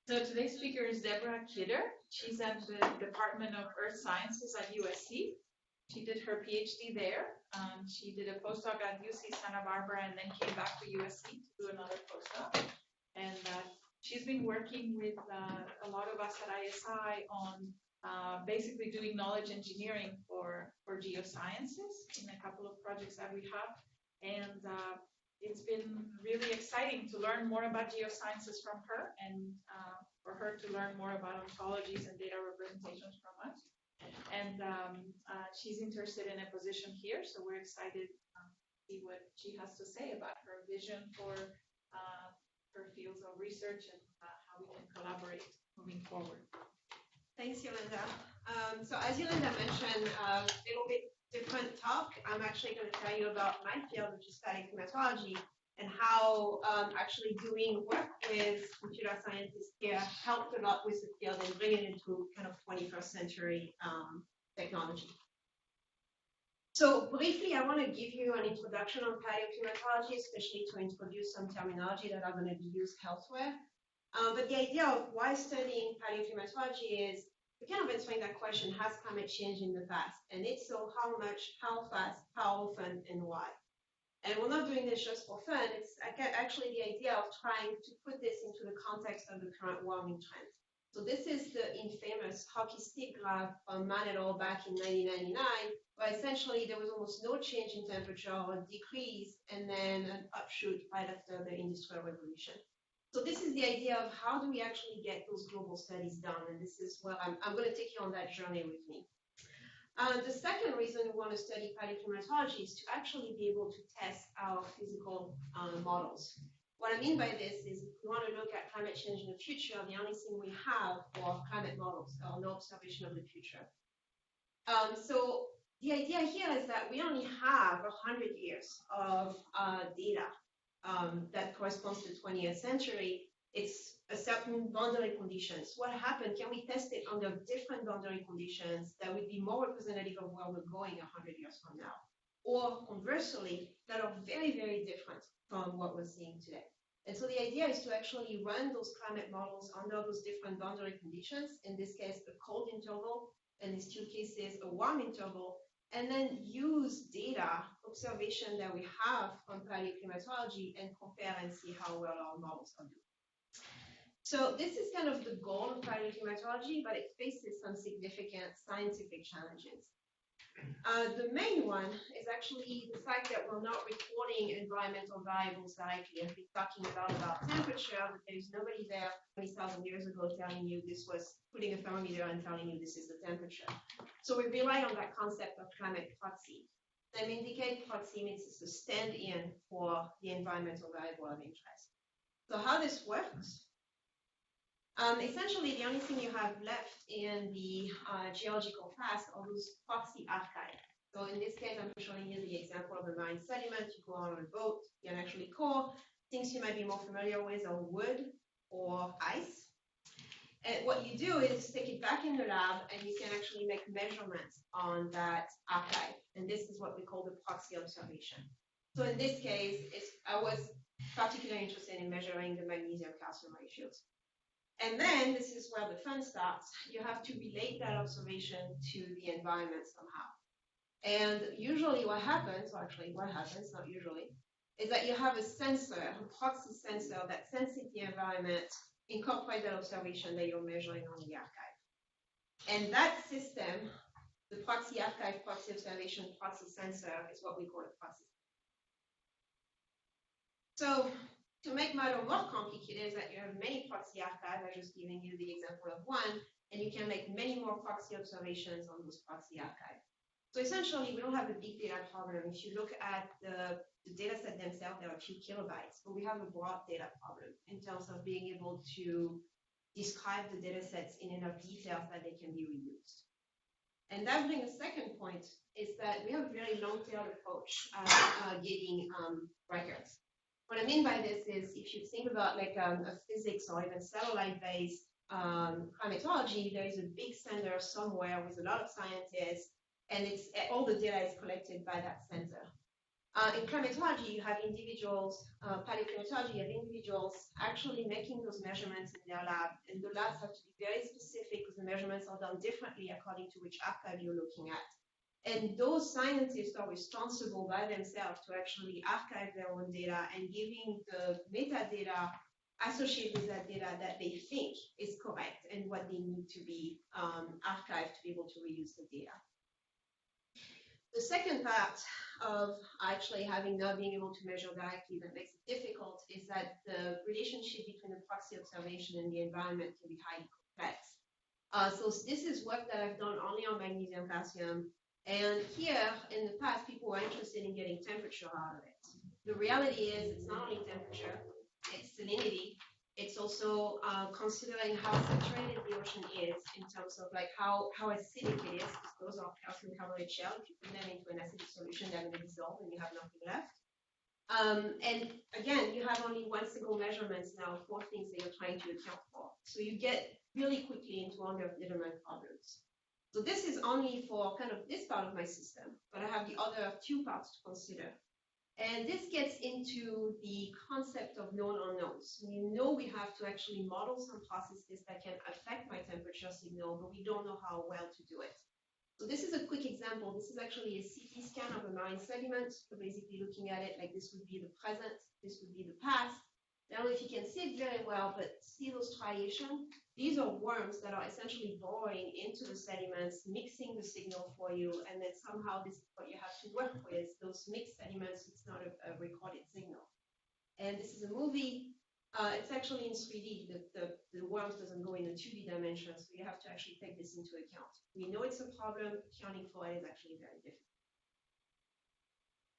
So today's speaker is Deborah Khider. She's at the Department of Earth Sciences at USC. She did her PhD there. She did a postdoc at UC Santa Barbara and then came back to USC to do another postdoc. And she's been working with a lot of us at ISI on basically doing knowledge engineering for geosciences in a couple of projects that we have. And it's been really exciting to learn more about geosciences from her and for her to learn more about ontologies and data representations from us. And she's interested in a position here, so we're excited to see what she has to say about her vision for her fields of research and how we can collaborate moving forward. Thanks, Yolanda. So as Yolanda mentioned, a little bit different talk. I'm actually going to tell you about my field, which is paleoclimatology, and how actually doing work with computer scientists here helped a lot with the field and bring it into kind of 21st century technology. So briefly, I want to give you an introduction on paleoclimatology, especially to introduce some terminology that are going to be used elsewhere. But the idea of why studying paleoclimatology is we're kind of answering that question, has climate changed in the past? And if so, how much, how fast, how often, and why? And we're not doing this just for fun. It's actually the idea of trying to put this into the context of the current warming trend. So this is the infamous hockey stick graph from Mann et al. Back in 1999, where essentially there was almost no change in temperature or decrease, and then an upshoot right after the Industrial Revolution. So this is the idea of how do we actually get those global studies done, and this is where I'm going to take you on that journey with me. The second reason we want to study paleoclimatology is to actually be able to test our physical models. What I mean by this is if we want to look at climate change in the future, the only thing we have are climate models, or no observation of the future. So the idea here is that we only have 100 years of data that corresponds to the 20th century. It's a certain boundary conditions. What happened? Can we test it under different boundary conditions that would be more representative of where we're going 100 years from now? Or conversely, that are very, very different from what we're seeing today. And so the idea is to actually run those climate models under those different boundary conditions, in this case, a cold interval, in these two cases, a warm interval, and then use data, observation that we have on paleoclimatology and compare and see how well our models are doing. So this is kind of the goal of paleoclimatology, but it faces some significant scientific challenges. The main one is actually the fact that we're not recording environmental variables directly. I've been talking about temperature, but there's nobody there 20,000 years ago telling you this was putting a thermometer and telling you this is the temperature. So we rely on that concept of climate proxy. Let me indicate proxy means it's a stand-in for the environmental variable of interest. So how this works? Essentially, the only thing you have left in the geological past are those proxy archives. So in this case, I'm showing you the example of a marine sediment. You go on a boat, you can actually core. Things you might be more familiar with are wood or ice. And what you do is take it back in the lab, and you can actually make measurements on that archive. And this is what we call the proxy observation. So in this case, I was particularly interested in measuring the magnesium calcium ratios. And then this is where the fun starts. You have to relate that observation to the environment somehow. And usually what happens, or actually what happens, not usually, is that you have a sensor, a proxy sensor that senses the environment, incorporate that observation that you're measuring on the archive. And that system, the proxy archive, proxy observation, proxy sensor, is what we call a proxy. So to make matter more complicated is that you have many proxy archives. I'm just giving you the example of one, and you can make many more proxy observations on those proxy archives. So essentially, we don't have a big data problem. If you look at the data set themselves, there are a few kilobytes, but we have a broad data problem in terms of being able to describe the data sets in enough detail that they can be reused. And that brings a second point, is that we have a very long-tail approach at getting records. What I mean by this is if you think about like a physics or even satellite-based climatology, there is a big center somewhere with a lot of scientists, and all the data is collected by that center. In climatology, you have individuals, paleoclimatology, you have individuals actually making those measurements in their lab, and the labs have to be very specific because the measurements are done differently according to which archive you're looking at. And those scientists are responsible by themselves to actually archive their own data and giving the metadata associated with that data that they think is correct and what they need to be archived to be able to reuse the data. The second part of actually not being able to measure directly that makes it difficult is that the relationship between the proxy observation and the environment can be highly complex. So this is work that I've done only on magnesium calcium. And here in the past, people were interested in getting temperature out of it. The reality is it's not only temperature, it's salinity. It's also considering how saturated the ocean is in terms of like how acidic it is, because those are calcium carbonate shells. If you put them into an acidic solution, they're going to dissolve and you have nothing left. And again, you have only one single measurement now for things that you're trying to account for. So you get really quickly into underdetermined problems. So this is only for kind of this part of my system, but I have the other two parts to consider. And this gets into the concept of known unknowns. We know we have to actually model some processes that can affect my temperature signal, but we don't know how well to do it. So this is a quick example. This is actually a CT scan of a marine sediment. We're basically looking at it like this would be the present, this would be the past. I don't know if you can see it very well, but see those striations? These are worms that are essentially burrowing into the sediments, mixing the signal for you, and then somehow this is what you have to work with, those mixed sediments. It's not a recorded signal. And this is a movie. It's actually in 3D. The worms doesn't go in the 2D dimension, so you have to actually take this into account. We know it's a problem. Accounting for it is actually very difficult.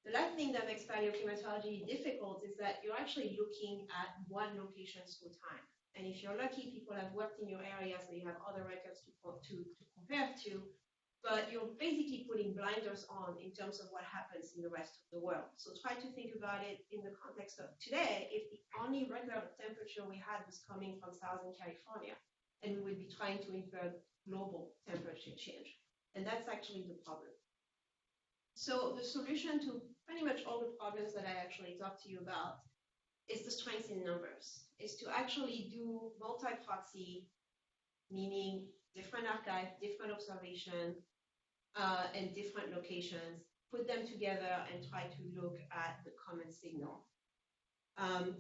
The last thing that makes paleoclimatology difficult is that you're actually looking at one location through time. And if you're lucky, people have worked in your area, so you have other records to compare to, but you're basically putting blinders on in terms of what happens in the rest of the world. So try to think about it in the context of today. If the only record of temperature we had was coming from Southern California, and we would be trying to infer global temperature change. And that's actually the problem. So the solution to pretty much all the problems that I actually talked to you about is the strength in numbers, is to actually do multi-proxy, meaning different archive, different observation, and different locations, put them together and try to look at the common signal.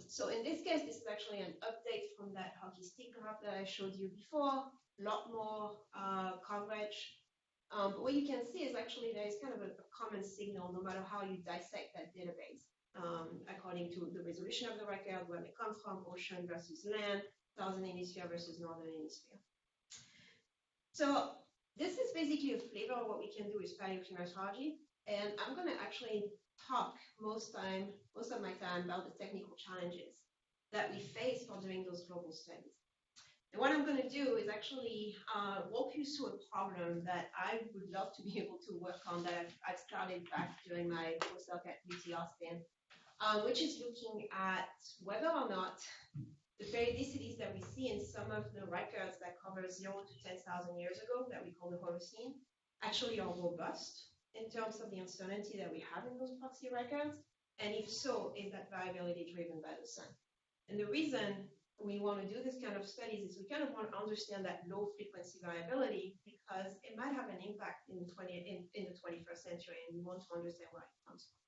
So in this case, this is actually an update from that hockey stick graph that I showed you before, a lot more coverage. But what you can see is actually there is kind of a common signal no matter how you dissect that database, according to the resolution of the record, where they come from, ocean versus land, southern hemisphere versus northern hemisphere. So this is basically a flavor of what we can do with paleoclimatology, and I'm going to actually talk most of my time about the technical challenges that we face for doing those global studies. And what I'm going to do is actually walk you through a problem that I would love to be able to work on that I've started back during my postdoc at UT Austin, which is looking at whether or not the periodicities that we see in some of the records that cover 0 to 10,000 years ago that we call the Holocene actually are robust in terms of the uncertainty that we have in those proxy records. And if so, is that variability driven by the sun? And the reason we want to do this kind of studies is we kind of want to understand that low frequency variability because it might have an impact in the 21st century, and we want to understand where it comes from.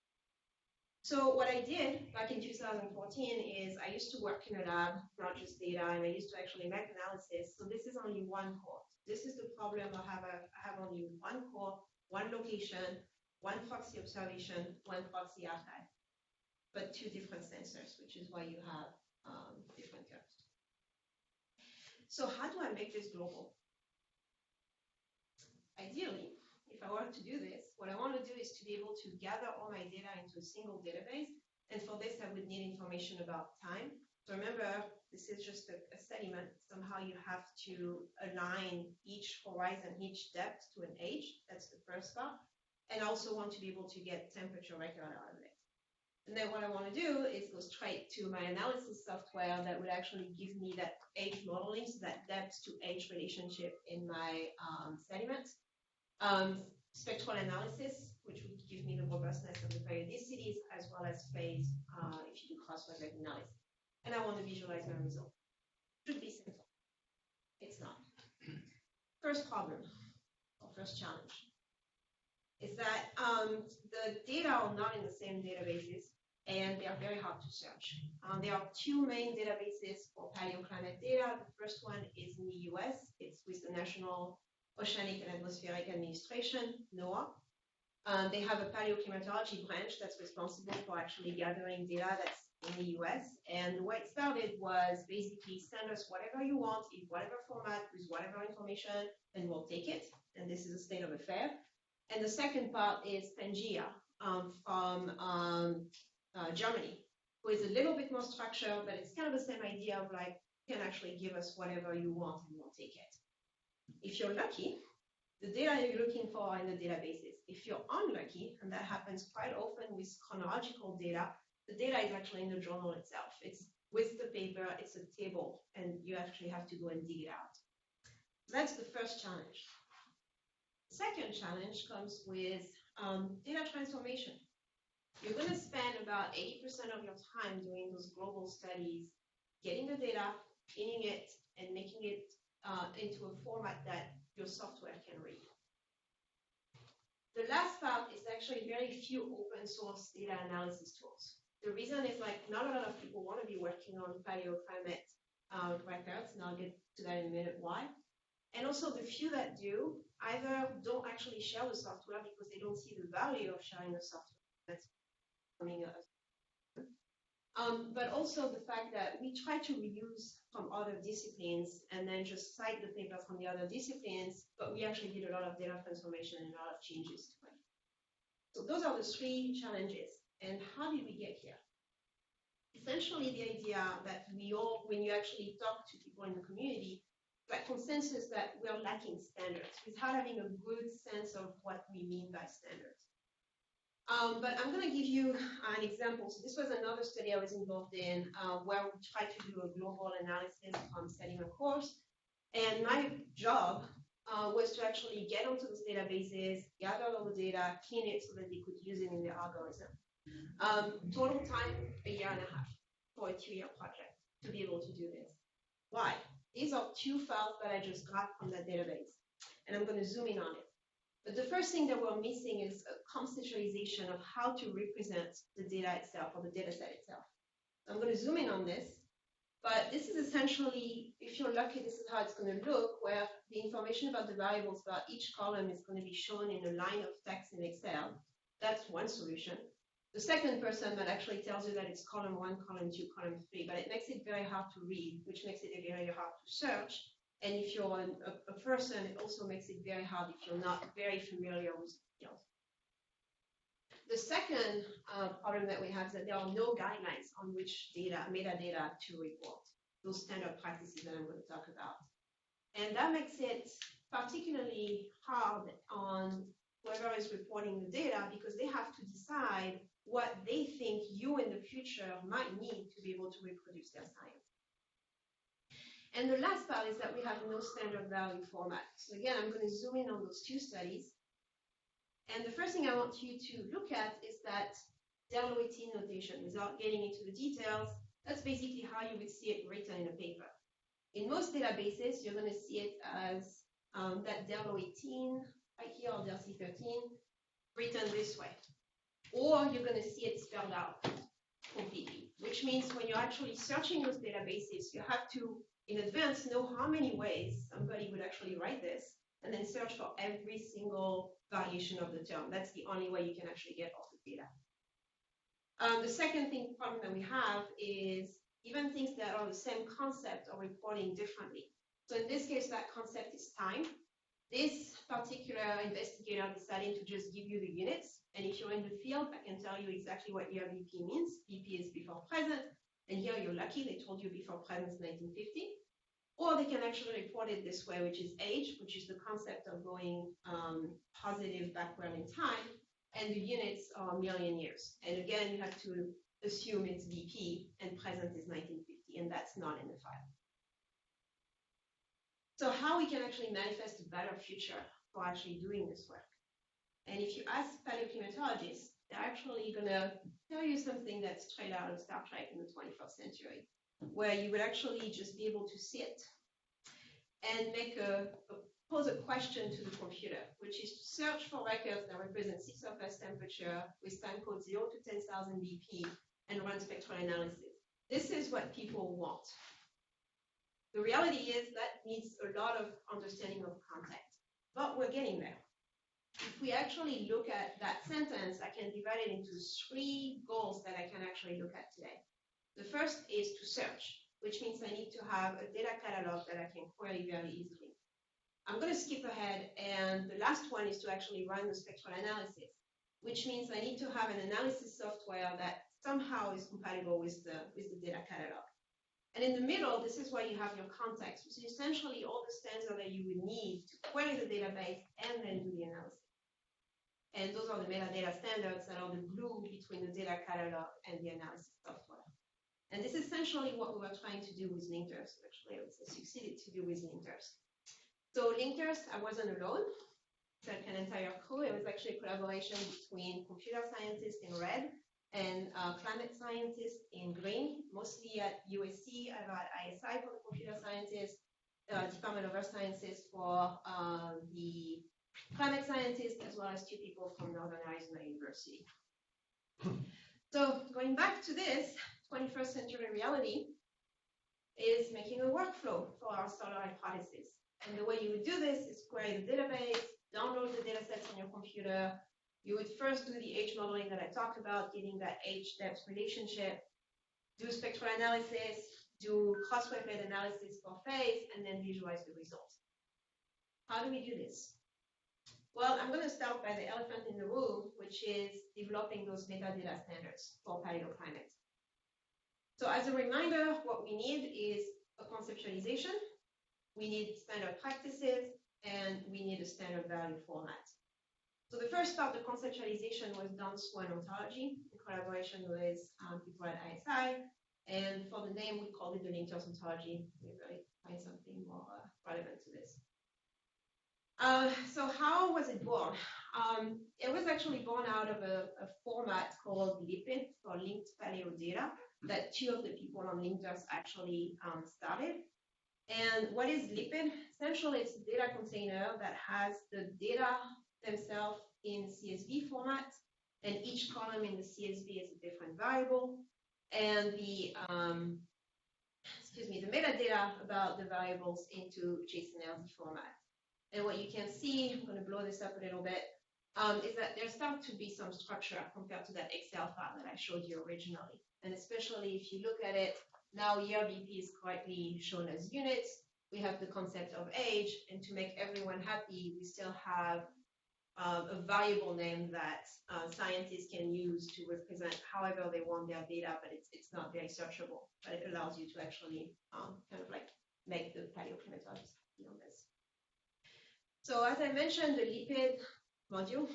So what I did back in 2014 is I used to work in a lab, not just data, and I used to actually make analysis. So this is only one core. This is the problem. I have only one core, one location, one proxy observation, one proxy archive, but two different sensors, which is why you have different curves. So how do I make this global? Ideally, if I were to do this, what I want to do is to be able to gather all my data into a single database. And for this, I would need information about time. So remember, this is just a sediment. Somehow you have to align each horizon, each depth to an age. That's the first part. And I also want to be able to get temperature record out of it. And then what I want to do is go straight to my analysis software that would actually give me that age modeling, so that depth to age relationship in my sediment. spectral analysis, which would give me the robustness of the periodicities, as well as phase if you do cross-project analysis. And I want to visualize my result. Should be simple. It's not. First problem, or first challenge, is that the data are not in the same databases, and they are very hard to search. There are two main databases for paleoclimate data. The first one is in the US. It's with the National Oceanic and Atmospheric Administration, NOAA. They have a paleoclimatology branch that's responsible for actually gathering data that's in the US. And the way it started was basically send us whatever you want, in whatever format, with whatever information, and we'll take it. And this is a state of affair. And the second part is Pangea from Germany, who is a little bit more structured, but it's kind of the same idea of like, you can actually give us whatever you want and we'll take it. If you're lucky, the data you're looking for are in the databases. If you're unlucky, and that happens quite often with chronological data, the data is actually in the journal itself. It's with the paper, it's a table, and you actually have to go and dig it out. So that's the first challenge. The second challenge comes with data transformation. You're going to spend about 80% of your time doing those global studies, getting the data, cleaning it, and making it into a format that your software can read. The last part is actually very few open source data analysis tools. The reason is like not a lot of people want to be working on paleoclimate records, and I'll get to that in a minute why. And also the few that do either don't actually share the software because they don't see the value of sharing the software. That's coming up. But also the fact that we try to reuse from other disciplines and then just cite the papers from the other disciplines, but we actually did a lot of data transformation and a lot of changes to it. So those are the three challenges. And how did we get here? Essentially, the idea that we all, when you actually talk to people in the community, that consensus that we're lacking standards without having a good sense of what we mean by standards. But I'm going to give you an example. So this was another study I was involved in where we tried to do a global analysis on setting a course. And my job was to actually get onto those databases, gather all the data, clean it so that they could use it in their algorithm. Total time, 1.5 years for a 2-year project to be able to do this. Why? These are two files that I just got from that database, and I'm going to zoom in on it. But the first thing that we're missing is a conceptualization of how to represent the data itself or the data set itself. So I'm going to zoom in on this, but this is essentially, if you're lucky, this is how it's going to look, where the information about the variables about each column is going to be shown in a line of text in Excel. That's one solution. The second person that actually tells you that it's column 1, column 2, column 3, but it makes it very hard to read, which makes it very hard to search. And if you're a person, it also makes it very hard if you're not very familiar with the field. The second problem that we have is that there are no guidelines on which data, metadata to report, those standard practices that I'm going to talk about. And that makes it particularly hard on whoever is reporting the data because they have to decide what they think you in the future might need to be able to reproduce their science. And the last part is that we have no standard value format. So again, I'm going to zoom in on those two studies. And the first thing I want you to look at is that delta 18 notation. Without getting into the details, that's basically how you would see it written in a paper. In most databases, you're going to see it as that delta 18 right here, or delta 13, written this way. Or you're going to see it spelled out completely, which means when you're actually searching those databases, you have to, in advance, know how many ways somebody would actually write this, and then search for every single variation of the term. That's the only way you can actually get all the data. The second problem that we have is even things that are the same concept are reporting differently. So in this case, that concept is time. This particular investigator decided to just give you the units. And if you're in the field, I can tell you exactly what year BP means. BP is before present. And here you're lucky, they told you before present is 1950. Or they can actually report it this way, which is age, which is the concept of going positive backward in time. And the units are million years. And again, you have to assume it's BP and present is 1950, and that's not in the file. So how we can actually manifest a better future for actually doing this work? And if you ask paleoclimatologists, they're actually going to tell you something that's straight out of Star Trek in the 21st century, where you would actually just be able to sit and pose a question to the computer, which is to search for records that represent sea surface temperature with time code 0 to 10,000 BP and run spectral analysis. This is what people want. The reality is that needs a lot of understanding of context, but we're getting there. If we actually look at that sentence, I can divide it into 3 goals that I can actually look at today. The first is to search, which means I need to have a data catalog that I can query very easily. I'm going to skip ahead, and the last one is to actually run the spectral analysis, which means I need to have an analysis software that somehow is compatible with the data catalog. And in the middle, this is where you have your context, which is essentially all the standards that you would need to query the database and then do the analysis. And those are the metadata standards that are the glue between the data catalog and the analysis software. And this is essentially what we were trying to do with LinkedEarth. Actually, I succeeded to do with LinkedEarth. So LinkedEarth, I wasn't alone. It's like an entire crew. It was actually a collaboration between computer scientists in red and climate scientists in green, mostly at USC. I've had ISI for the computer scientists, Department of Earth Sciences for the climate scientists, as well as 2 people from Northern Arizona University. So going back to this, 21st century reality is making a workflow for our solar hypothesis. And the way you would do this is query the database, download the datasets on your computer. You would first do the age modeling that I talked about, getting that age-depth relationship, do spectral analysis, do cross-weighted analysis for phase, and then visualize the results. How do we do this? Well, I'm going to start by the elephant in the room, which is developing those metadata standards for paleoclimate. So as a reminder, what we need is a conceptualization, we need standard practices, and we need a standard value format. So the first part, the conceptualization, was done through an ontology in collaboration with people at ISI. And for the name, we called it the LinkedEarth ontology. We really find something more relevant to this. So how was it born? It was actually born out of a format called LIPID, or linked paleodata, that 2 of the people on LinkedEarth actually started. And what is LIPID? Essentially, it's a data container that has the data themselves in CSV format, and each column in the CSV is a different variable, and the metadata about the variables into JSON-LD format. And what you can see, I'm going to blow this up a little bit, is that there starts to be some structure compared to that Excel file that I showed you originally. And especially if you look at it, now year BP is correctly shown as units. We have the concept of age, and to make everyone happy, we still have a variable name that scientists can use to represent however they want their data, but it's not very searchable, but it allows you to actually kind of like make the paleoclimatologists happy on this. So as I mentioned, the LIPID module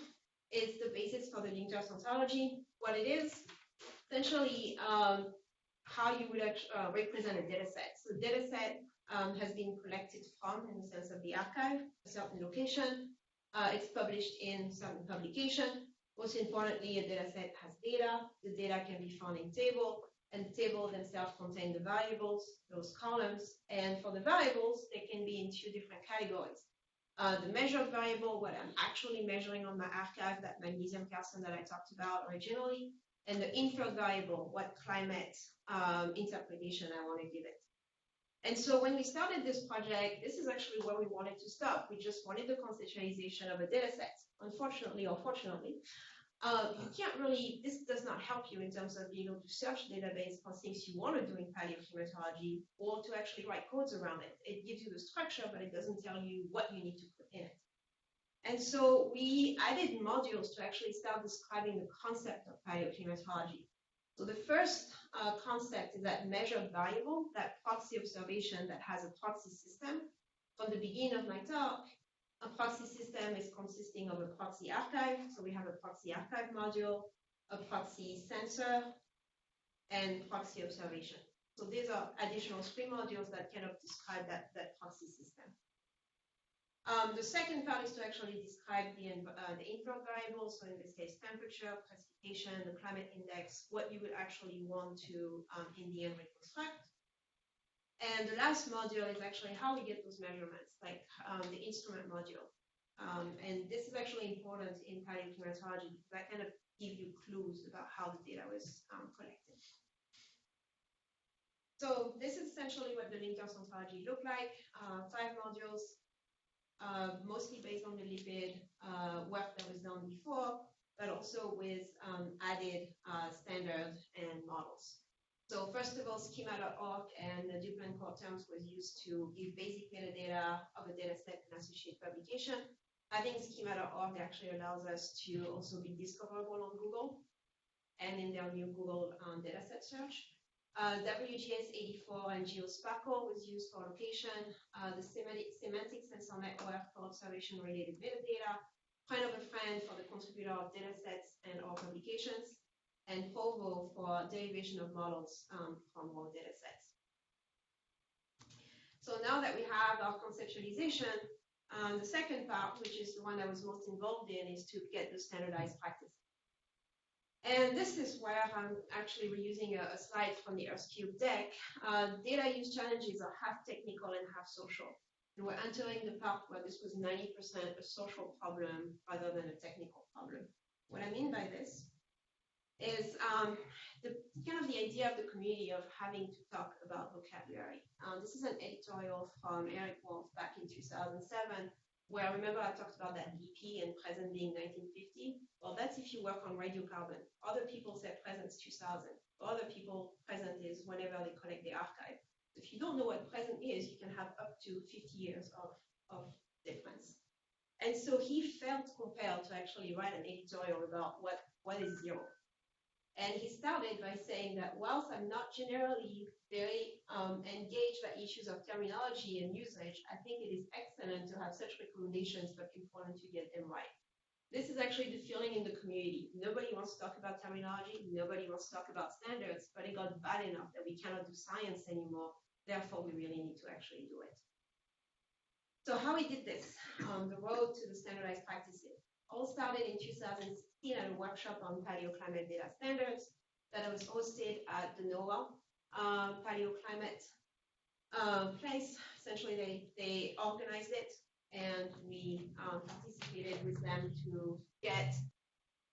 is the basis for the LinkedEarth ontology. What it is, essentially how you would represent a dataset. So the dataset has been collected from, in the sense of the archive, a certain location. It's published in certain publication. Most importantly, a dataset has data. The data can be found in table, and the table themselves contain the variables, those columns. And for the variables, they can be in 2 different categories. The measured variable, what I'm actually measuring on my archive, that magnesium calcium that I talked about originally, and the inferred variable, what climate interpretation I want to give it. And so when we started this project, this is actually where we wanted to stop. We just wanted the conceptualization of a data set. Unfortunately or fortunately, you can't really, this does not help you in terms of being able to search database for things you want to do in paleoclimatology, or to actually write codes around it. It gives you the structure, but it doesn't tell you what you need to put in it. And so we added modules to actually start describing the concept of paleoclimatology. So the first concept is that measured variable, that proxy observation that has a proxy system. From the beginning of my talk, a proxy system is consisting of a proxy archive. So we have a proxy archive module, a proxy sensor, and proxy observation. So these are additional 3 modules that kind of describe that proxy system. The second part is to actually describe the input variables, so in this case, temperature, precipitation, the climate index, what you would actually want to, in the end, reconstruct. And the last module is actually how we get those measurements, like the instrument module. And this is actually important in paleoclimatology because that kind of gives you clues about how the data was collected. So this is essentially what the LinkedEarth ontology looked like, 5 modules, mostly based on the lipid work that was done before, but also with added standards and models. So first of all, schema.org and the different core terms was used to give basic metadata of a dataset and associate publication. Having schema.org actually allows us to also be discoverable on Google and in their new Google dataset search. WGS84 and GeoSparkle was used for location, the semantic sensor network for observation-related metadata, friend of a friend for the contributor of datasets and or publications, and FOVO for derivation of models from raw datasets. So now that we have our conceptualization, the second part, which is the one I was most involved in, is to get the standardized practices. And this is where I'm actually reusing a slide from the EarthCube deck. Data use challenges are half technical and half social. And we're entering the part where this was 90% a social problem rather than a technical problem. What I mean by this is the idea of the community of having to talk about vocabulary. This is an editorial from Eric Wolf back in 2007, where remember I talked about that BP and present being 1950. Well, that's if you work on radiocarbon. Other people say present's 2000. Other people present is whenever they collect the archive. If you don't know what present is, you can have up to 50 years of difference. And so he felt compelled to actually write an editorial about what is zero. And he started by saying that whilst I'm not generally very engaged by issues of terminology and usage, I think it is excellent to have such recommendations, but important to get them right. This is actually the feeling in the community. Nobody wants to talk about terminology. Nobody wants to talk about standards, but it got bad enough that we cannot do science anymore. Therefore, we really need to actually do it. So how we did this, the road to the standardized practices, all started in 2016 at a workshop on Paleoclimate data standards that was hosted at the NOAA Paleoclimate place. Essentially, they organized it, and we participated with them to get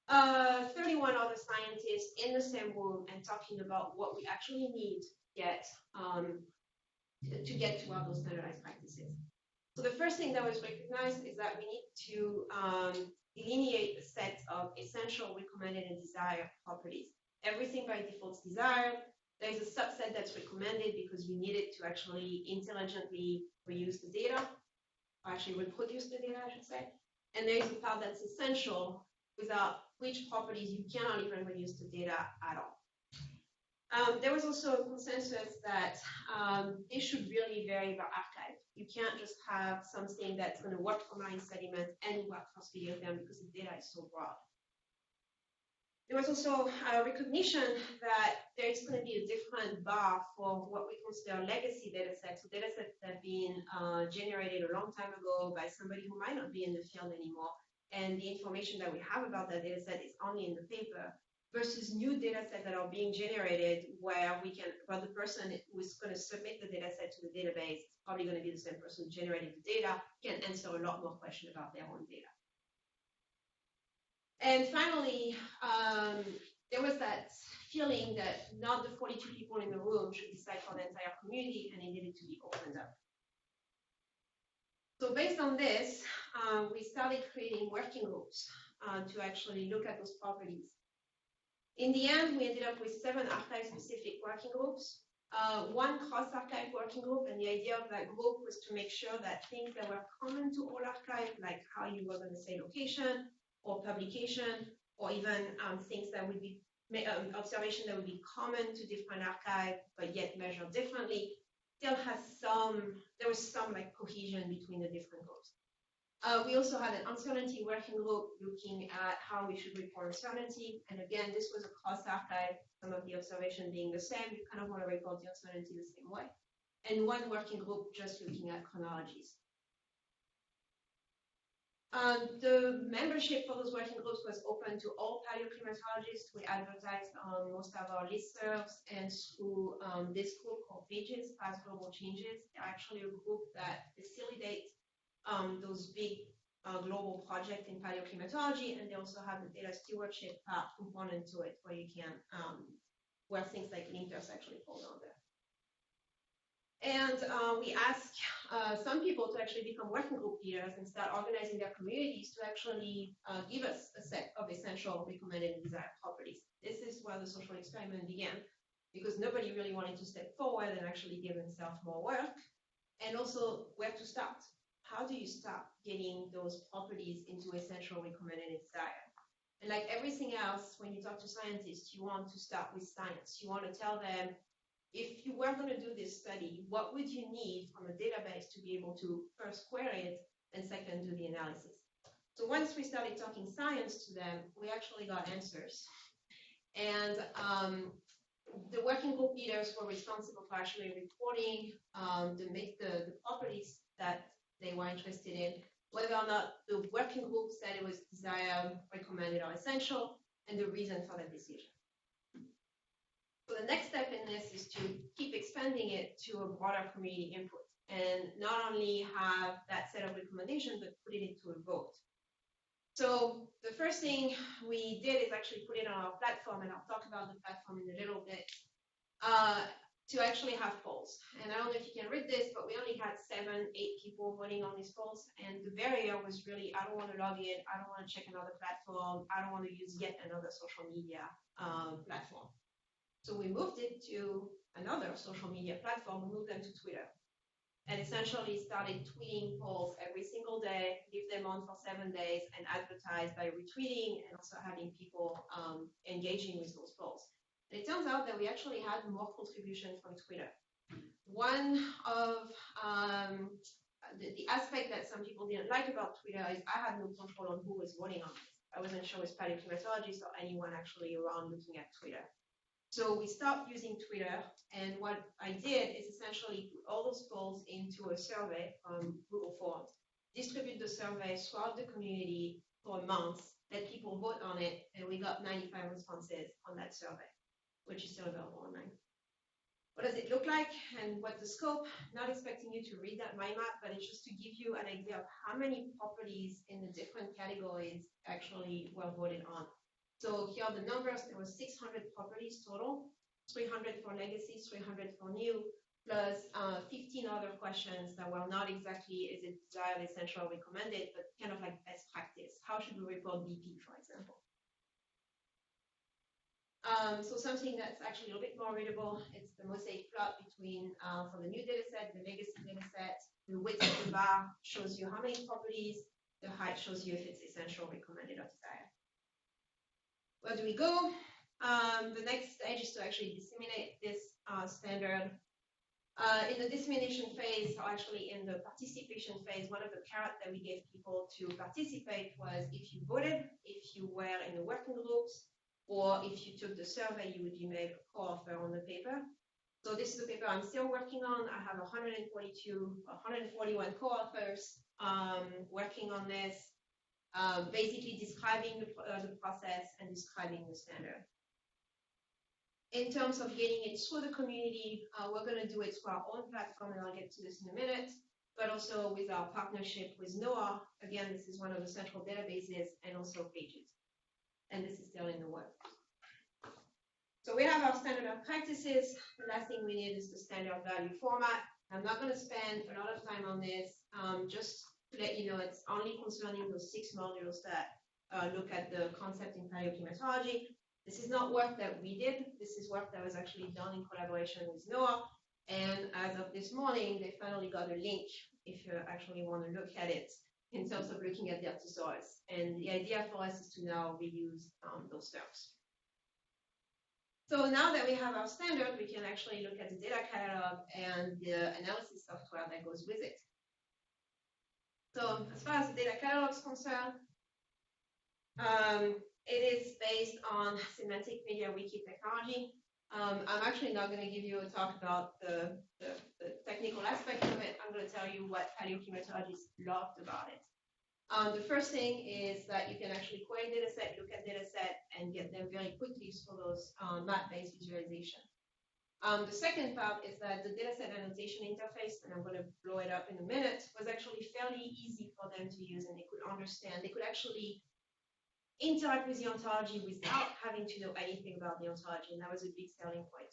31 other scientists in the same room and talking about what we actually need to get to those standardized practices. So the first thing that was recognized is that we need to delineate a set of essential, recommended, and desired properties. Everything by default is desired. There's a subset that's recommended because we need it to actually intelligently reuse the data, or actually reproduce the data, I should say. And there is a part that's essential, without which properties you cannot even reuse the data at all. There was also a consensus that it should really vary by archive. You can't just have something that's going to work for marine sediment and work for speleothem because the data is so broad. There was also a recognition that there's going to be a different bar for what we consider legacy datasets, so datasets that have been generated a long time ago by somebody who might not be in the field anymore, and the information that we have about that dataset is only in the paper, versus new datasets that are being generated where the person who's going to submit the dataset to the database, probably going to be the same person who generated the data, can answer a lot more questions about their own data. And finally, there was that feeling that not the 42 people in the room should decide for the entire community, and it needed to be opened up. So based on this, we started creating working groups to actually look at those properties. In the end, we ended up with 7 archive-specific working groups, 1 cross-archive working group, and the idea of that group was to make sure that things that were common to all archives, like how you were going to say location or publication, or even things that would be observation that would be common to different archives but yet measured differently, still has there was some like cohesion between the different groups. We also had an uncertainty working group looking at how we should report uncertainty. And again, this was a cross-archive, some of the observation being the same. You kind of want to report the uncertainty the same way. And 1 working group just looking at chronologies. The membership for those working groups was open to all paleoclimatologists. We advertised on most of our listservs and through this group called Pages, Past Global Changes. They're actually a group that facilitates those big global projects in paleoclimatology, and they also have the data stewardship component to it, where you can, where things like LinkedEarth actually fall down there. And we asked some people to actually become working group leaders and start organizing their communities to actually give us a set of essential recommended and desired properties. This is where the social experiment began, because nobody really wanted to step forward and actually give themselves more work, and also where to start. How do you start getting those properties into essential recommended and desired? And like everything else, when you talk to scientists, you want to start with science. You want to tell them, if you were going to do this study, what would you need from a database to be able to first query it and second do the analysis? So once we started talking science to them, we actually got answers. And the working group leaders were responsible for actually reporting the properties that they were interested in, whether or not the working group said it was desired, recommended, or essential, and the reason for that decision. So the next step in this is to keep expanding it to a broader community input, and not only have that set of recommendations, but put it into a vote. So the first thing we did is actually put it on our platform, and I'll talk about the platform in a little bit, to actually have polls. And I don't know if you can read this, but we only had 7, 8 people voting on these polls, and the barrier was really, I don't want to log in, I don't want to check another platform, I don't want to use yet another social media platform. So we moved it to another social media platform, we moved them to Twitter, and essentially started tweeting polls every single day, leave them on for 7 days, and advertise by retweeting and also having people engaging with those polls. And it turns out that we actually had more contribution from Twitter. One of the aspect that some people didn't like about Twitter is I had no control on who was voting on this. I wasn't sure with paleoclimatologists or anyone actually around looking at Twitter. So we stopped using Twitter, and what I did is essentially put all those polls into a survey from Google Forms, distribute the survey throughout the community for a month, let people vote on it, and we got 95 responses on that survey, which is still available online. What does it look like and what's the scope? Not expecting you to read that mind map, but it's just to give you an idea of how many properties in the different categories actually were voted on. So here are the numbers. There were 600 properties total, 300 for legacy, 300 for new, plus 15 other questions that were not exactly is it desired, essential, recommended, but kind of like best practice. How should we report BP, for example? So something that's actually a little bit more readable, it's the mosaic plot between, for the new data set, the legacy data set. The width of the bar shows you how many properties, the height shows you if it's essential, recommended, or desired. Where do we go? The next stage is to actually disseminate this standard. In the dissemination phase, or actually in the participation phase, one of the carrots that we gave people to participate was if you voted, if you were in the working groups, or if you took the survey, you would be made a co-author on the paper. So this is a paper I'm still working on. I have 141 co-authors working on this. Basically describing the process and describing the standard. In terms of getting it through the community, we're going to do it through our own platform, and I'll get to this in a minute, but also with our partnership with NOAA. Again, this is one of the central databases, and also Pages. And this is still in the works. So we have our standard of practices. The last thing we need is the standard value format. I'm not going to spend a lot of time on this, just to let you know it's only concerning those 6 modules that look at the concept in paleoclimatology. This is not work that we did. This is work that was actually done in collaboration with NOAA. And as of this morning, they finally got a link if you actually want to look at it in terms of looking at their thesaurus. And the idea for us is to now reuse those terms. So now that we have our standard, we can actually look at the data catalog and the analysis software that goes with it. So as far as the data catalog is concerned, it is based on semantic media wiki technology. I'm actually not going to give you a talk about the technical aspect of it. I'm going to tell you what paleoclimatologists loved about it. The first thing is that you can actually query dataset, look at dataset, and get them very quickly for those map-based visualization. The second part is that the dataset annotation interface, and I'm going to blow it up in a minute, was actually fairly easy for them to use, and they could understand. They could actually interact with the ontology without having to know anything about the ontology, and that was a big selling point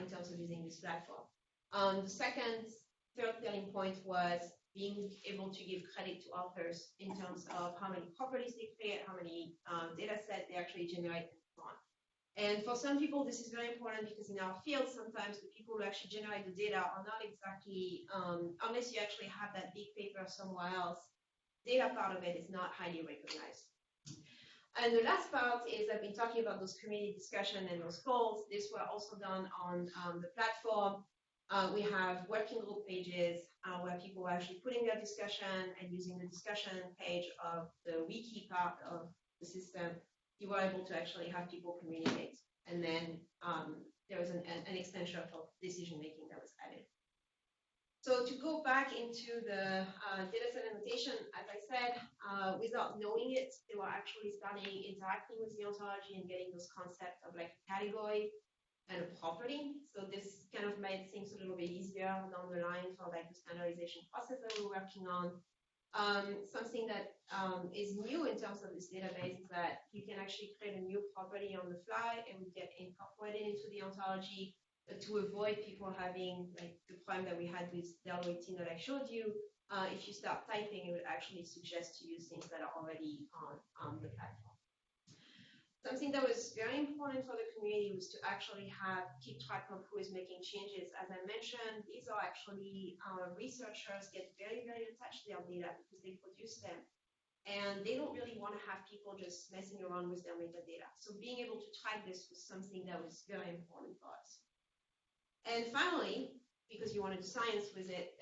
in terms of using this platform. The third selling point was being able to give credit to authors in terms of how many properties they create, how many data sets they actually generate, and so on. And for some people, this is very important because in our field, sometimes the people who actually generate the data are not exactly, unless you actually have that big paper somewhere else, data part of it is not highly recognized. And the last part is I've been talking about those community discussion and those calls. These were also done on the platform. We have working group pages where people are actually putting their discussion and using the discussion page of the wiki part of the system. You were able to actually have people communicate. And then there was an extension of decision making that was added. So to go back into the dataset annotation, as I said, without knowing it, they were actually starting interacting with the ontology and getting those concepts of like category and a property. So this kind of made things a little bit easier down the line for like the standardization process that we're working on. Something that is new in terms of this database is that you can actually create a new property on the fly and get incorporated into the ontology to avoid people having like the problem that we had with Del18 that I showed you. If you start typing, it would actually suggest to use things that are already on the platform. Something that was very important for the community was to actually keep track of who is making changes. As I mentioned, these are actually researchers get very, very attached to their data because they produce them. And they don't really want to have people just messing around with their metadata. So being able to track this was something that was very important for us. And finally, because you want to do science with it,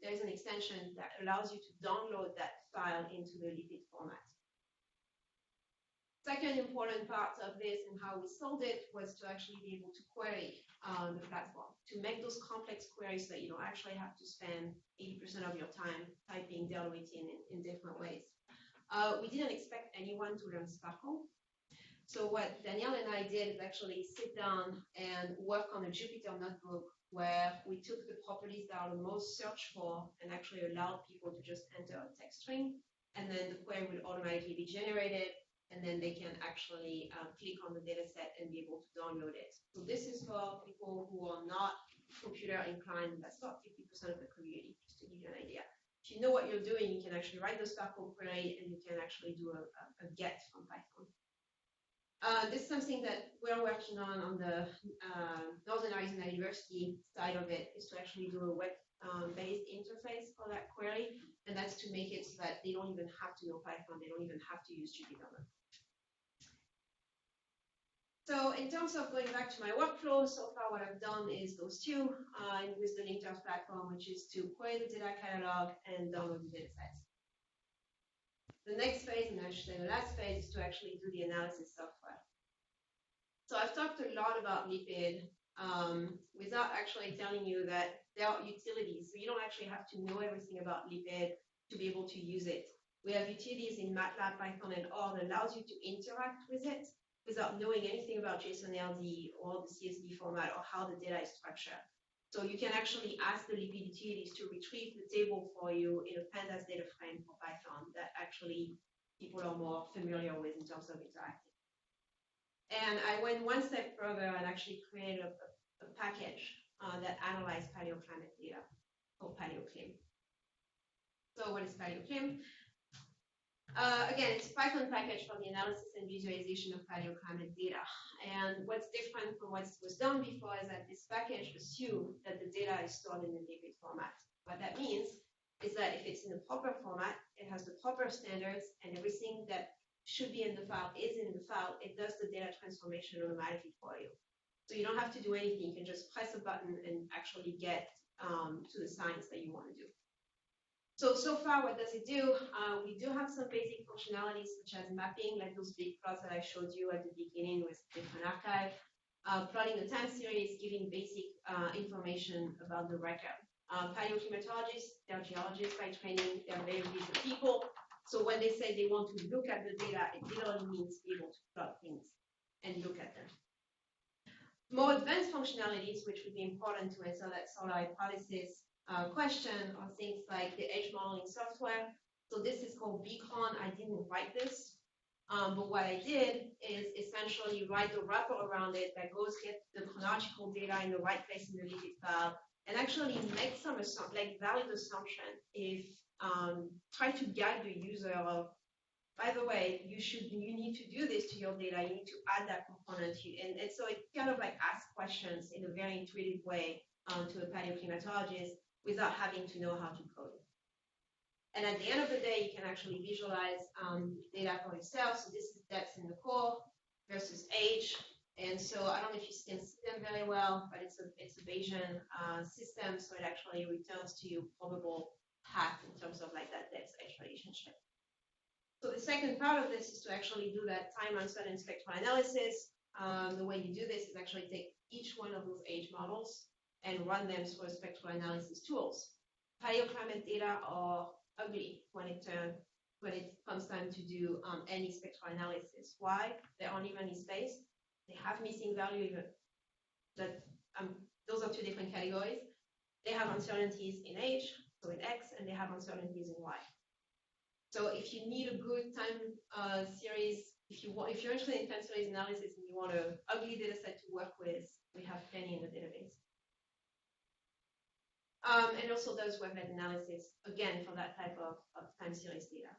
there's an extension that allows you to download that file into the lipid format. Second important part of this and how we sold it was to actually be able to query the platform, to make those complex queries that you don't actually have to spend 80% of your time typing Del18 in different ways. We didn't expect anyone to learn Sparkle. So what Danielle and I did is actually sit down and work on a Jupyter notebook where we took the properties that are the most searched for and actually allowed people to just enter a text string, and then the query would automatically be generated, and then they can actually click on the data set and be able to download it. So this is for people who are not computer inclined. That's about 50% of the community, just to give you an idea. If you know what you're doing, you can actually write the Sparkle query and you can actually do a get from Python. This is something that we're working on the Northern Arizona University side of it, is to actually do a web-based interface for that query, and that's to make it so that they don't even have to know Python, they don't even have to use Jupyter. So in terms of going back to my workflow, so far what I've done is those two with the LinkedEarth platform, which is to query the data catalog and download the datasets. The next phase, and I should say the last phase, is to actually do the analysis software. So I've talked a lot about lipid without actually telling you that there are utilities. So you don't actually have to know everything about lipid to be able to use it. We have utilities in MATLAB, Python, and R that allows you to interact with it without knowing anything about JSON-LD or the CSV format or how the data is structured. So you can actually ask the lipid utilities to retrieve the table for you in a pandas data frame for Python that actually people are more familiar with in terms of interacting. And I went one step further and actually created a package that analyzed paleoclimate data called Paleoclim. So what is Paleoclim? Again, it's a Python package for the analysis and visualization of paleoclimate data. And what's different from what was done before is that this package assumes that the data is stored in the lipid format. What that means is that if it's in the proper format, it has the proper standards, and everything that should be in the file is in the file, it does the data transformation automatically for you. So you don't have to do anything, you can just press a button and actually get to the science that you want to do. So far, what does it do? We do have some basic functionalities such as mapping, like those big plots that I showed you at the beginning with different archive, plotting the time series, giving basic information about the record. Paleoclimatologists, they're geologists by training, they're very busy people. So when they say they want to look at the data, it literally means be able to plot things and look at them. More advanced functionalities, which would be important to answer that solar hypothesis question, are things like the edge modeling software. So this is called Beacon. I didn't write this, but what I did is essentially write the wrapper around it that goes get the chronological data in the right place in the Liquid file, and actually make some like valid assumption if try to guide the user of, by the way, you need to do this to your data, you need to add that component, and so it kind of like asks questions in a very intuitive way to a paleoclimatologist without having to know how to code it. And at the end of the day, you can actually visualize data for yourself. So this is depth in the core versus age. And so I don't know if you can see them very well, but it's a Bayesian system, so it actually returns to you probable path in terms of like that depth-edge relationship. So the second part of this is to actually do that time uncertain spectral analysis. The way you do this is actually take each one of those age models and run them through spectral analysis tools. Paleoclimate data are ugly when it comes time to do any spectral analysis. Why? They're unevenly spaced. They have missing value even. Those are two different categories. They have uncertainties in age, so in X, and they have uncertainties in Y. So if you need a good time series, if you're interested in time series analysis and you want an ugly data set to work with, we have plenty in the database. And also does web-led analysis, again, for that type of time series data.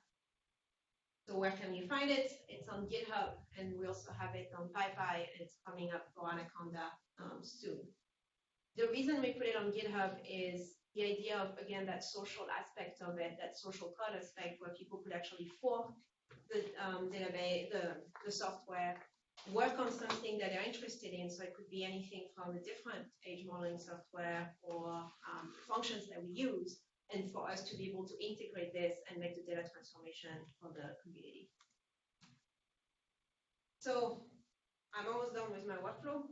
So where can you find it? It's on GitHub, and we also have it on PyPy, and it's coming up for Anaconda soon. The reason we put it on GitHub is the idea of, again, that social aspect of it, that social code aspect, where people could actually fork the database, the software, work on something that they're interested in. So it could be anything from a different age modeling software or functions that we use, and for us to be able to integrate this and make the data transformation for the community. So I'm almost done with my workflow.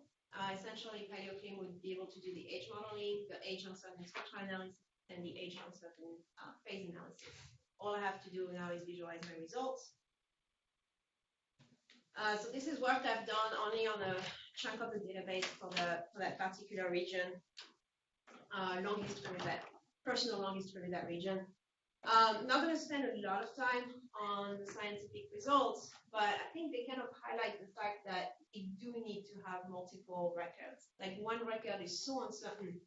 Essentially, Paleoclim would be able to do the age modeling, the age uncertain spectral analysis, and the age uncertain phase analysis. All I have to do now is visualize my results. So this is work I've done only on a chunk of the database for that particular region. Long history with that, personal long history with that region. I'm not going to spend a lot of time on the scientific results, but I think they kind of highlight the fact that you do need to have multiple records. Like one record is so uncertain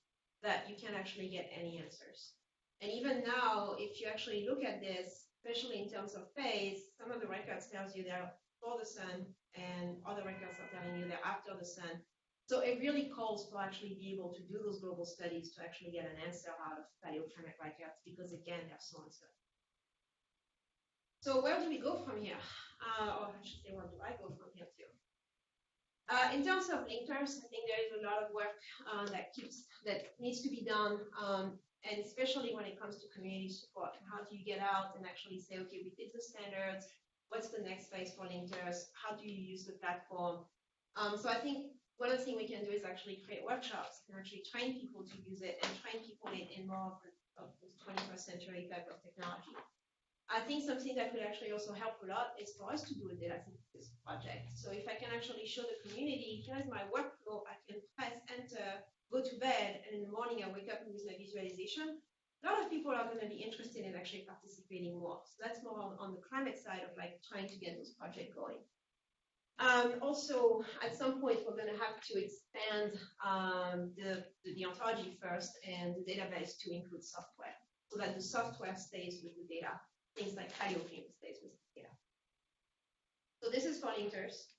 that you can't actually get any answers. And even now, if you actually look at this, especially in terms of phase, some of the records tells you they're for the sun, and other records are telling you they're after the sun. So it really calls for actually be able to do those global studies to actually get an answer out of paleoclimate records, because again, they're so uncertain. So where do we go from here? Or I should say, where do I go from here too? In terms of linkers, I think there is a lot of work that needs to be done, and especially when it comes to community support. How do you get out and actually say, okay, we did the standards, what's the next phase for linkers? How do you use the platform? So I think one of the things we can do is actually create workshops and actually train people to use it and train people in more of the 21st century type of technology. I think something that could actually also help a lot is for us to do a data synthesis project. So if I can actually show the community, here's my workflow, I can press enter, go to bed, and in the morning I wake up and use my visualization. A lot of people are going to be interested in actually participating more. So that's more on the climate side of like trying to get those projects going. Also, at some point, we're going to have to expand the ontology first and the database to include software, so that the software stays with the data. Things like Paleoclim stays with the data. So this is for linkers.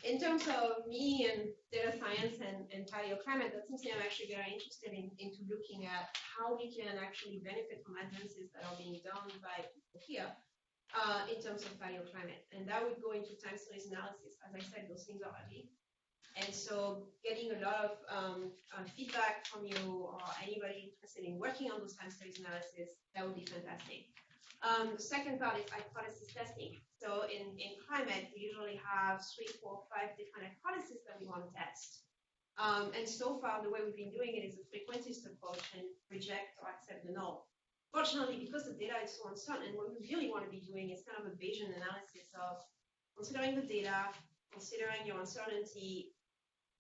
In terms of me and data science and paleoclimate, that's something I'm actually very interested into looking at how we can actually benefit from advances that are being done by people here in terms of paleoclimate. And that would go into time series analysis. As I said, those things are ugly. And so getting a lot of feedback from you or anybody interested in working on those time series analysis, that would be fantastic. The second part is hypothesis testing. So in climate, we usually have 3, 4, 5 different hypotheses that we want to test. And so far, the way we've been doing it is a frequentist approach and reject or accept the null. Fortunately, because the data is so uncertain, what we really want to be doing is kind of a Bayesian analysis of considering the data, considering your uncertainty.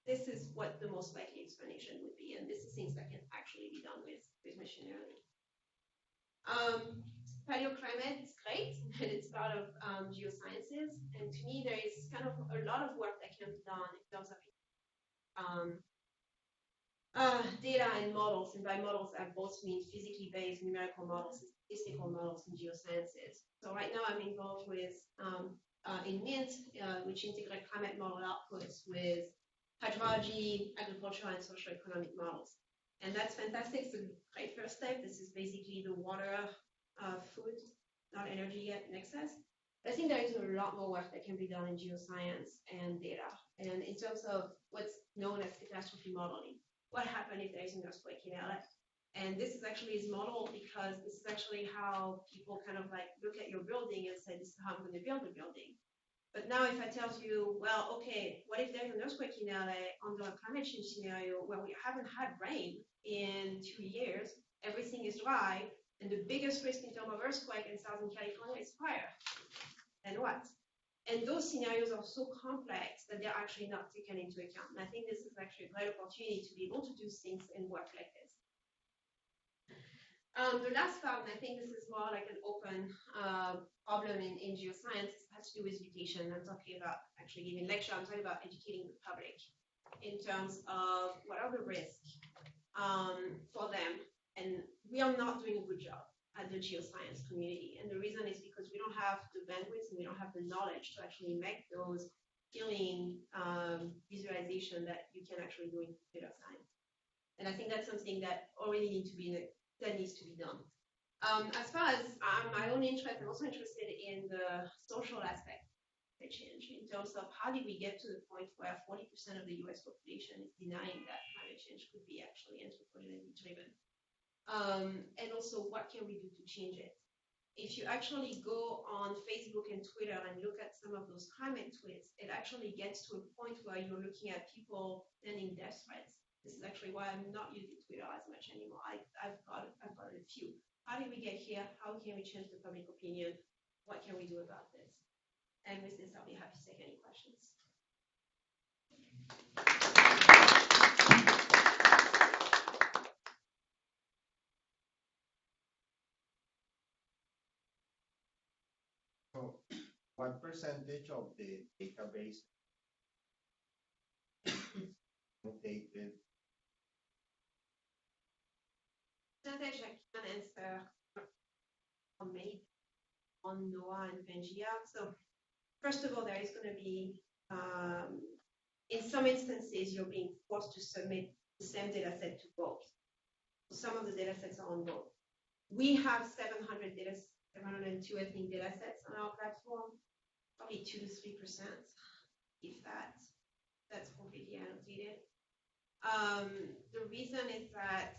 This is what the most likely explanation would be, and this is things that can actually be done with machine learning. Paleoclimate is great, and it's part of geosciences, and to me there is kind of a lot of work that can be done in terms of data and models, and by models I both mean physically based numerical models and statistical models in geosciences. So right now I'm involved with in MINT, which integrate climate model outputs with hydrology, agricultural, and socioeconomic models. And that's fantastic. It's a great first step. This is basically the water, food, not energy yet nexus. But I think there is a lot more work that can be done in geoscience and data. And in terms of what's known as catastrophe modeling, what happened if there is an earthquake in LA? And this is actually his model because this is actually how people kind of like look at your building and say, this is how I'm going to build a building. But now if I tell you, well, okay, what if there's an earthquake in LA under a climate change scenario where we haven't had rain in 2 years, everything is dry, and the biggest risk in terms of earthquake in Southern California is fire. Then what? And those scenarios are so complex that they're actually not taken into account. And I think this is actually a great opportunity to be able to do things and work like this. The last part, and I think this is more like an open problem in geoscience, has to do with education. I'm talking about actually giving lecture. I'm talking about educating the public in terms of what are the risks for them. And we are not doing a good job at the geoscience community. And the reason is because we don't have the bandwidth and we don't have the knowledge to actually make those healing visualization that you can actually do in computer science. And I think that's something that already needs to be done. As far as my own interest, I'm also interested in the social aspect of change in terms of how did we get to the point where 40% of the US population is denying that climate change could be actually anthropogenically driven. And also what can we do to change it? If you actually go on Facebook and Twitter and look at some of those climate tweets, it actually gets to a point where you're looking at people sending death threats. This is actually why I'm not using Twitter as much anymore. I've got a few. How did we get here? How can we change the public opinion? What can we do about this? And with this, I'll be happy to take any questions. So, what percentage of the database updated? Percentage I can answer on maybe on NOAA and Pangea. So first of all, there is going to be, in some instances, you're being forced to submit the same data set to both. Some of the data sets are on both. We have 702, I think, data sets on our platform, probably 2 to 3%, if that's completely annotated. The reason is that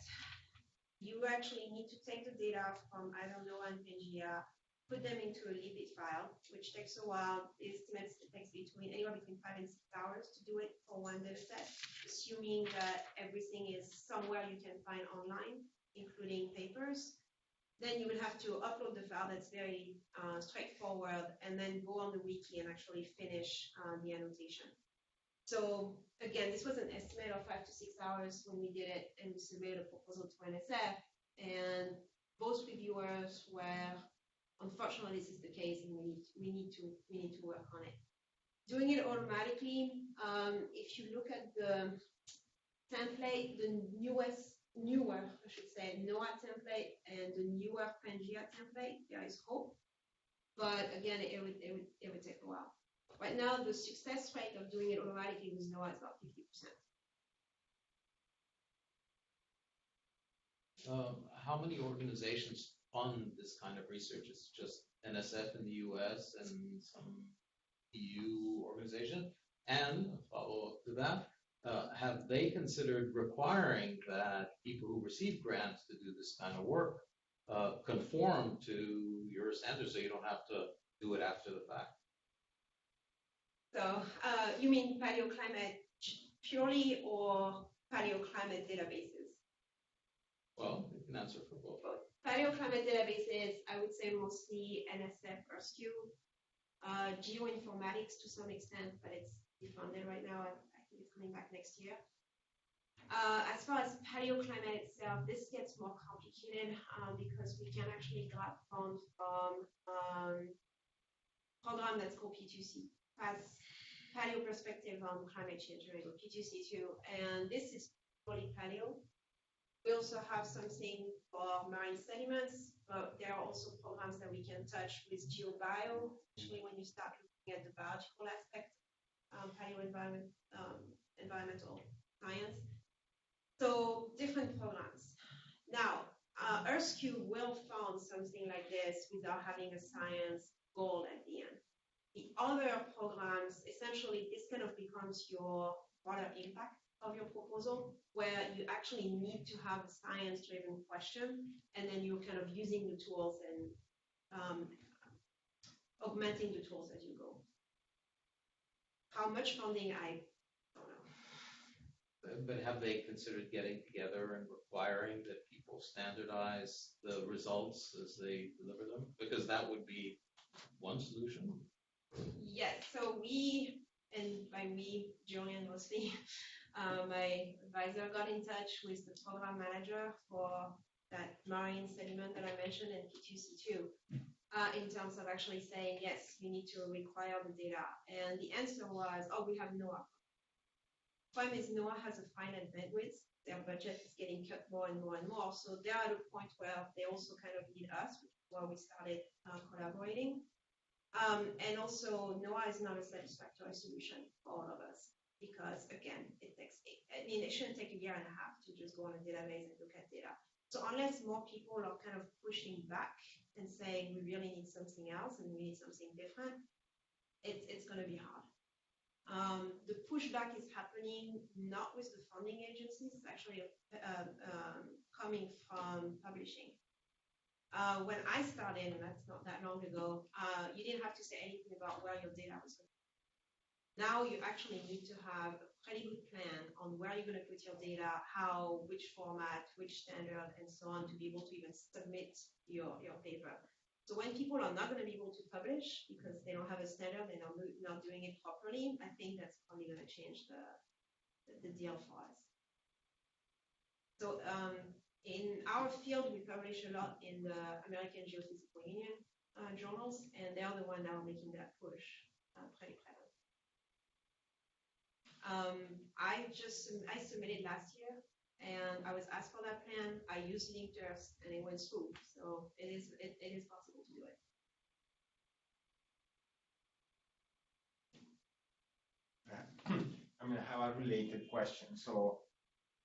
you actually need to take the data from either NOAA and Pangea, put them into a lipid file, which takes a while. The estimates it takes anywhere between 5 and 6 hours to do it for one data set, assuming that everything is somewhere you can find online, including papers. Then you would have to upload the file. That's very straightforward, and then go on the wiki and actually finish the annotation. So again, this was an estimate of 5 to 6 hours when we did it, and we submitted a proposal to NSF, and both reviewers were, unfortunately, this is the case, and we need to work on it. Doing it automatically, if you look at the template, the newer, I should say, NOAA template and the newer Pangea template, there is hope, but again, it would take a while. Right now, the success rate of doing it automatically with NOAA is about 50%. How many organizations fund this kind of research? It's just NSF in the US and some EU organization. And a follow-up to that, have they considered requiring that people who receive grants to do this kind of work conform to your standards so you don't have to do it after the fact? So you mean paleoclimate purely or paleoclimate databases? Well, you can answer for both. Paleoclimate databases, I would say mostly NSF, EarthQ, geoinformatics to some extent, but it's defunded right now. I think it's coming back next year. As far as paleoclimate itself, this gets more complicated because we can actually grab funds from program that's called P2C, Paleo Perspective on Climate Change, or P2C2, and this is fully paleo. We also have something for marine sediments, but there are also programs that we can touch with GeoBio, especially when you start looking at the biological aspect, environmental science. So different programs. Now, EarthQ will fund something like this without having a science goal at the end. The other programs, essentially, this kind of becomes your broader impact of your proposal, where you actually need to have a science-driven question, and then you're kind of using the tools and augmenting the tools as you go. How much funding, I don't know. But have they considered getting together and requiring that people standardize the results as they deliver them? Because that would be one solution. Yes, so we, and by we, Julian mostly, my advisor got in touch with the program manager for that marine sediment that I mentioned in P2C2 in terms of actually saying, yes, you need to require the data. And the answer was, oh, we have NOAA. Problem is NOAA has a finite bandwidth. Their budget is getting cut more and more and more. So they're at a point where they also kind of need us, which is why we started collaborating. And also, NOAA is not a satisfactory solution for all of us because, again, it shouldn't take a year and a half to just go on a database and look at data. So unless more people are kind of pushing back and saying we really need something else and we need something different, it's going to be hard. The pushback is happening not with the funding agencies, it's actually coming from publishing. When I started, and that's not that long ago, you didn't have to say anything about where your data was going. Now you actually need to have a pretty good plan on where you're going to put your data, how, which format, which standard, and so on, to be able to even submit your paper. So when people are not going to be able to publish because they don't have a standard, they're not doing it properly, I think that's probably going to change the deal for us. So in our field, we publish a lot in the American Geophysical Union journals, and they're the one now making that push pretty clever. I submitted last year, and I was asked for that plan. I used LinkedEarth, and it went through. So it is possible to do it. I mean, I have a related question. So,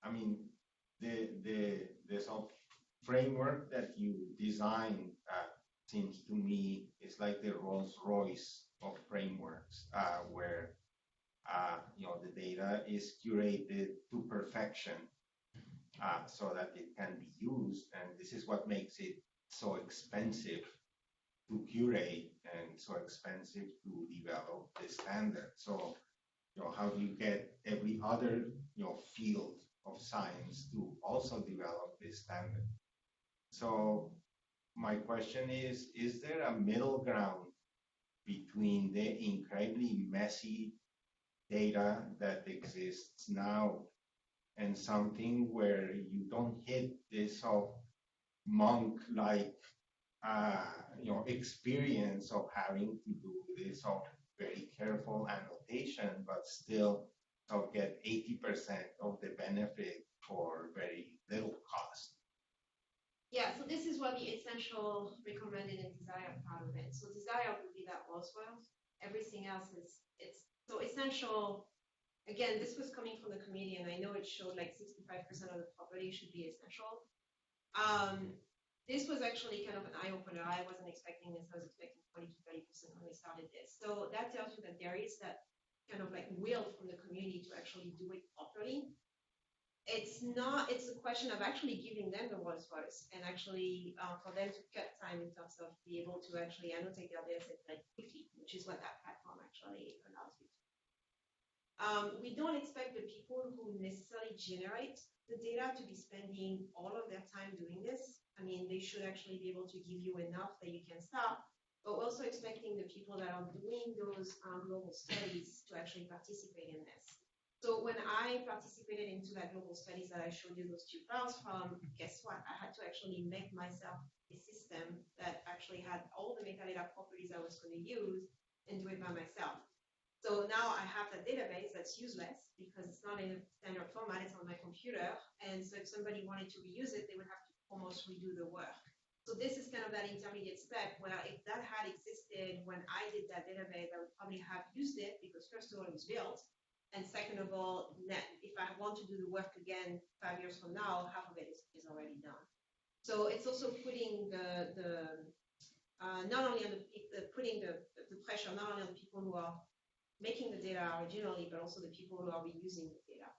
I mean, the sort of framework that you designed seems to me is like the Rolls Royce of frameworks, where the data is curated to perfection so that it can be used, and this is what makes it so expensive to curate and so expensive to develop the standard. So, how do you get every other field of science to also develop this standard? So my question is there a middle ground between the incredibly messy data that exists now and something where you don't hit this sort of monk-like experience of having to do this sort of very careful annotation, but still get 80% of the benefit for very little cost? Yeah, so this is what the essential, recommended, and desired part of it. So desire would be that Roswell. Everything else it's so essential. Again, this was coming from the community, and I know it showed like 65% of the property should be essential. This was actually kind of an eye-opener. I wasn't expecting this. I was expecting 20 to 30% when we started this. So that tells you that there is that kind of like will from the community to actually do it properly. It's a question of actually giving them the Rolls Royce and actually for them to cut time in terms of be able to actually annotate their data set very quickly, which is what that platform actually allows you to. We don't expect the people who necessarily generate the data to be spending all of their time doing this. I mean, they should actually be able to give you enough that you can stop, but we're also expecting the people that are doing those global studies to actually participate in this. So when I participated into that global studies that I showed you those 2 files from, guess what? I had to actually make myself a system that actually had all the metadata properties I was going to use and do it by myself. So now I have that database that's useless because it's not in a standard format, it's on my computer. And so if somebody wanted to reuse it, they would have to almost redo the work. So this is kind of that intermediate step where if that had existed when I did that database, I would probably have used it because first of all, it was built. And second of all, if I want to do the work again 5 years from now, half of it is already done. So it's also putting not only on putting the pressure not only on the people who are making the data originally, but also the people who are reusing the data.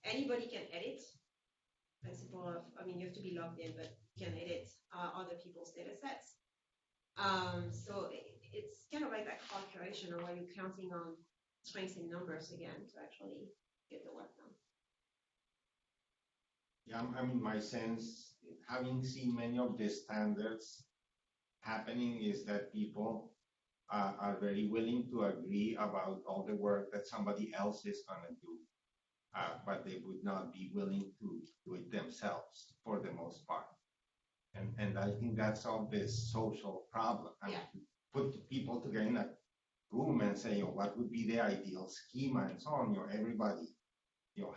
Anybody can edit. Principle of, I mean, you have to be logged in, but you can edit other people's data sets. So it's kind of like that cloud curation, or where you're counting on strengths in numbers again to actually get the work done. Yeah, I mean, my sense, having seen many of the standards happening, is that people are very willing to agree about all the work that somebody else is going to do, but they would not be willing to do it themselves for the most part. And I think that's all this social problem. I mean, put people together in a room and say, what would be the ideal schema and so on. Everybody,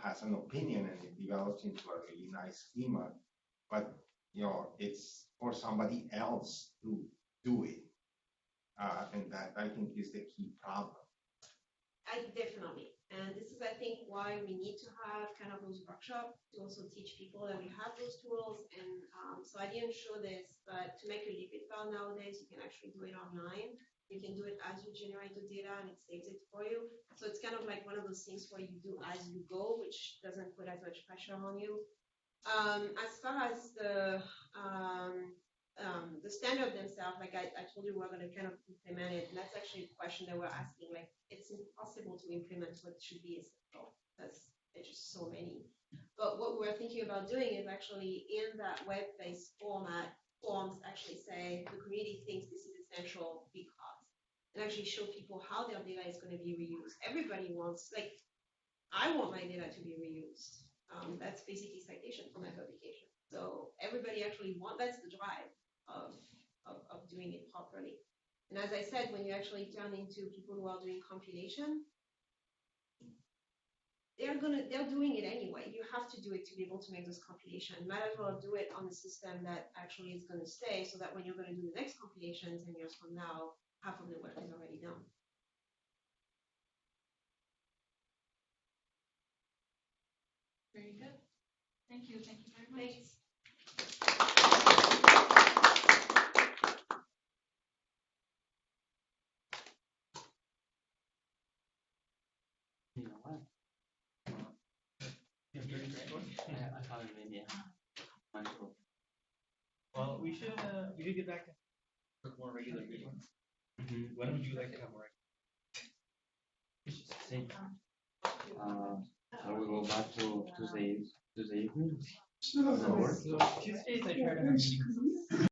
has an opinion and it develops into a really nice schema, but it's for somebody else to do it. And that, I think, is the key problem. Definitely. And this is, I think, why we need to have kind of those workshops to also teach people that we have those tools. And so I didn't show this, but to make a liquid file nowadays, you can actually do it online. You can do it as you generate the data and it saves it for you. So it's kind of like one of those things where you do as you go, which doesn't put as much pressure on you. As far as the standard themselves, like I told you, we're going to kind of implement it. And that's actually a question that we're asking. Like, it's impossible to implement what should be essential because there's just so many. But what we're thinking about doing is actually in that web-based format, forms actually say the community thinks this is essential because, and actually show people how their data is going to be reused. Everybody wants, like, I want my data to be reused. That's basically citation for my publication. So everybody actually that's the drive of doing it properly. And as I said, when you actually turn into people who are doing compilation, they're doing it anyway. You have to do it to be able to make this compilation. Might as well do it on the system that actually is going to stay, so that when you're going to do the next compilation 10 years from now, half of the work is already done. Very good. Thank you. Thank you very much. Thanks. You know what? I thought it maybe wonderful. Well, we should get back to more regular meetings. When would you like to have more? See. I will go back to Tuesday evening. Does that work? So Tuesdays I try to have meetings